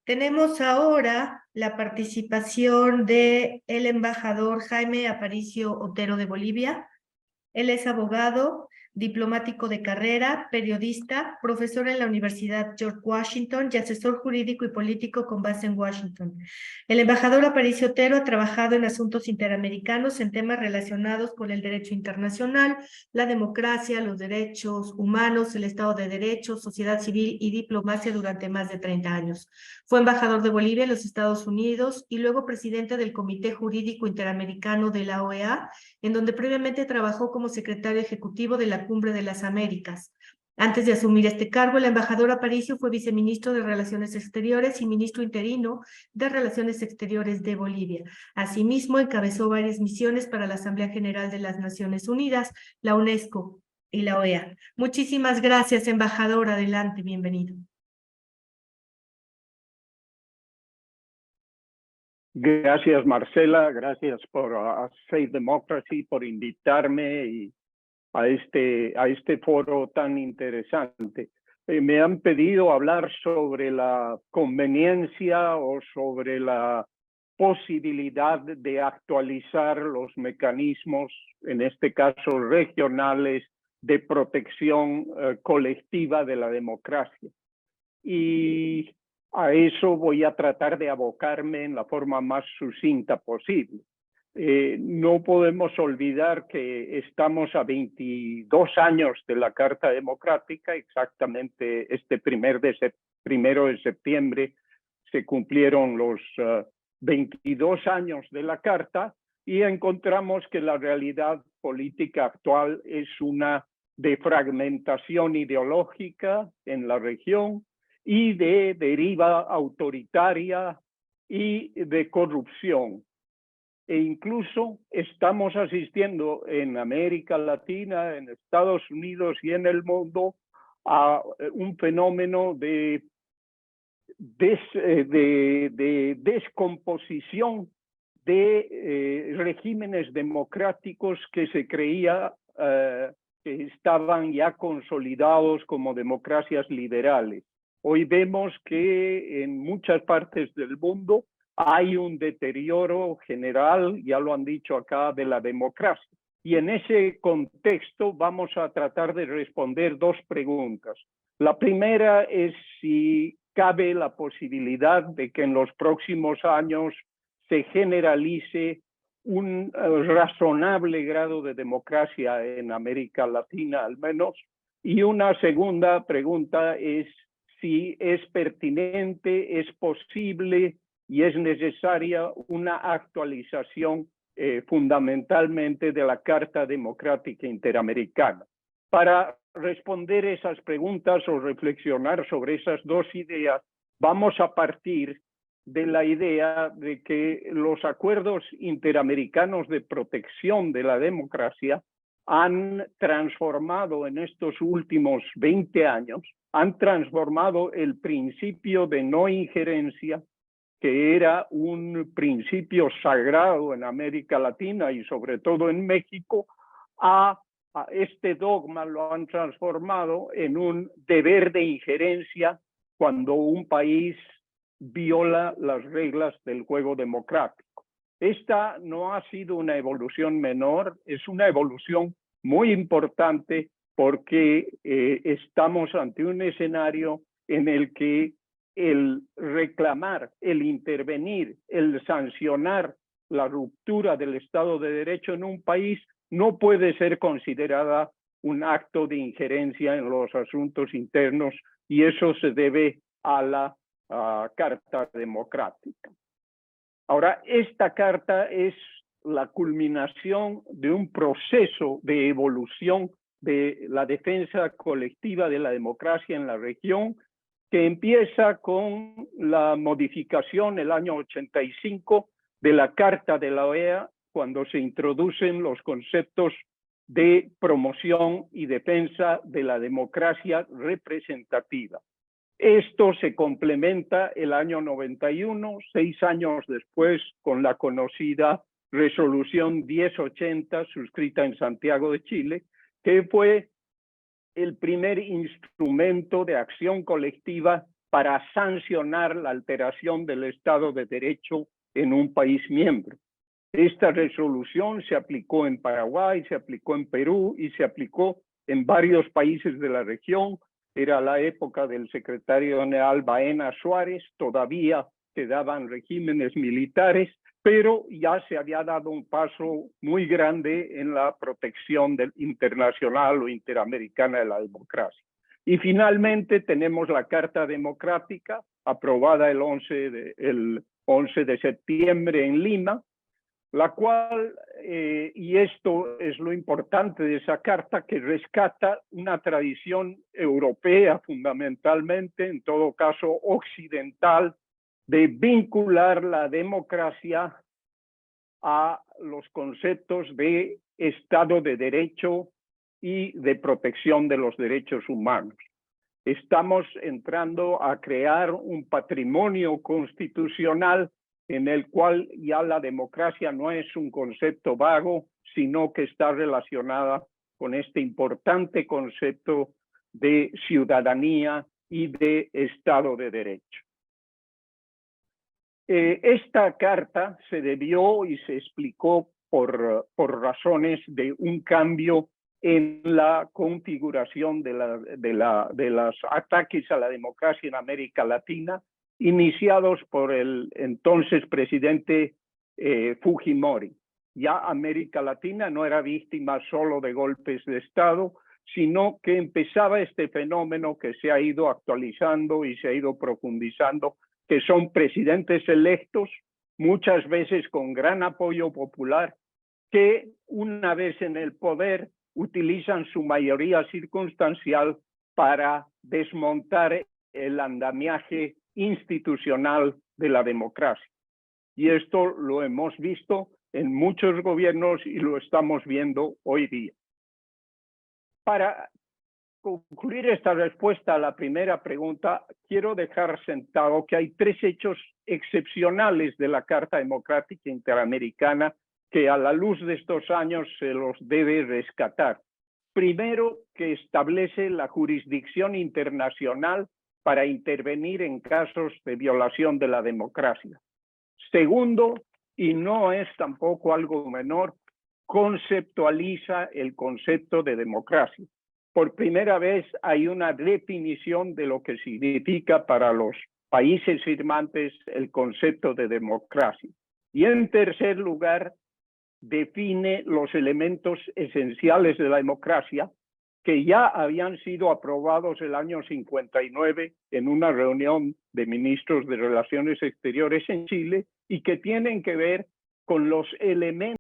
Tenemos ahora la participación de el embajador Jaime Aparicio Otero de Bolivia. Él es abogado, diplomático de carrera, periodista, profesor en la Universidad George Washington y asesor jurídico y político con base en Washington. El embajador Aparicio Otero ha trabajado en asuntos interamericanos en temas relacionados con el derecho internacional, la democracia, los derechos humanos, el Estado de Derecho, sociedad civil y diplomacia durante más de 30 años. Fue embajador de Bolivia en los Estados Unidos y luego presidente del Comité Jurídico Interamericano de la OEA, en donde previamente trabajó como secretario ejecutivo de la Cumbre de las Américas. Antes de asumir este cargo, el embajador Aparicio fue viceministro de Relaciones Exteriores y ministro interino de Relaciones Exteriores de Bolivia. Asimismo, encabezó varias misiones para la Asamblea General de las Naciones Unidas, la UNESCO y la OEA. Muchísimas gracias, embajador. Adelante, bienvenido. Gracias, Marcela. Gracias por Safe Democracy, por invitarme a este foro tan interesante. Me han pedido hablar sobre la conveniencia o sobre la posibilidad de actualizar los mecanismos, en este caso regionales, de protección colectiva de la democracia. Y a eso voy a tratar de abocarme en la forma más sucinta posible. No podemos olvidar que estamos a 22 años de la Carta Democrática, exactamente este primero de septiembre se cumplieron los 22 años de la Carta y encontramos que la realidad política actual es una de fragmentación ideológica en la región y de deriva autoritaria y de corrupción. E incluso estamos asistiendo en América Latina, en Estados Unidos y en el mundo a un fenómeno de descomposición de regímenes democráticos que se creía que estaban ya consolidados como democracias liberales. Hoy vemos que en muchas partes del mundo hay un deterioro general, ya lo han dicho acá, de la democracia. Y en ese contexto vamos a tratar de responder dos preguntas. La primera es si cabe la posibilidad de que en los próximos años se generalice un razonable grado de democracia en América Latina, al menos. Y una segunda pregunta es si es pertinente, es posible y es necesaria una actualización fundamentalmente de la Carta Democrática Interamericana. Para responder esas preguntas o reflexionar sobre esas dos ideas, vamos a partir de la idea de que los acuerdos interamericanos de protección de la democracia han transformado en estos últimos 20 años, han transformado el principio de no injerencia, que era un principio sagrado en América Latina y sobre todo en México, a este dogma lo han transformado en un deber de injerencia cuando un país viola las reglas del juego democrático. Esta no ha sido una evolución menor, es una evolución muy importante porque estamos ante un escenario en el que el reclamar, el intervenir, el sancionar la ruptura del Estado de Derecho en un país no puede ser considerada un acto de injerencia en los asuntos internos y eso se debe a la Carta Democrática. Ahora, esta carta es la culminación de un proceso de evolución de la defensa colectiva de la democracia en la región que empieza con la modificación el año 85 de la Carta de la OEA, cuando se introducen los conceptos de promoción y defensa de la democracia representativa. Esto se complementa el año 91, 6 años después, con la conocida Resolución 1080, suscrita en Santiago de Chile, que fue el primer instrumento de acción colectiva para sancionar la alteración del Estado de Derecho en un país miembro. Esta resolución se aplicó en Paraguay, se aplicó en Perú y se aplicó en varios países de la región. Era la época del secretario general Baena Suárez, todavía se daban regímenes militares, pero ya se había dado un paso muy grande en la protección internacional o interamericana de la democracia. Y finalmente tenemos la Carta Democrática, aprobada el 11 de septiembre en Lima, la cual, y esto es lo importante de esa carta, que rescata una tradición europea fundamentalmente, en todo caso occidental, de vincular la democracia a los conceptos de Estado de Derecho y de protección de los derechos humanos. Estamos entrando a crear un patrimonio constitucional en el cual ya la democracia no es un concepto vago, sino que está relacionada con este importante concepto de ciudadanía y de Estado de Derecho. Esta carta se debió y se explicó por razones de un cambio en la configuración de los ataques a la democracia en América Latina, iniciados por el entonces presidente Fujimori. Ya América Latina no era víctima solo de golpes de Estado, sino que empezaba este fenómeno que se ha ido actualizando y se ha ido profundizando, que son presidentes electos, muchas veces con gran apoyo popular, que una vez en el poder utilizan su mayoría circunstancial para desmontar el andamiaje institucional de la democracia. Y esto lo hemos visto en muchos gobiernos y lo estamos viendo hoy día. Para concluir esta respuesta a la primera pregunta, quiero dejar sentado que hay tres hechos excepcionales de la Carta Democrática Interamericana que a la luz de estos años se los debe rescatar. Primero, que establece la jurisdicción internacional para intervenir en casos de violación de la democracia. Segundo, y no es tampoco algo menor, conceptualiza el concepto de democracia. Por primera vez hay una definición de lo que significa para los países firmantes el concepto de democracia. Y en tercer lugar, define los elementos esenciales de la democracia que ya habían sido aprobados el año 59 en una reunión de ministros de Relaciones Exteriores en Chile y que tienen que ver con los elementos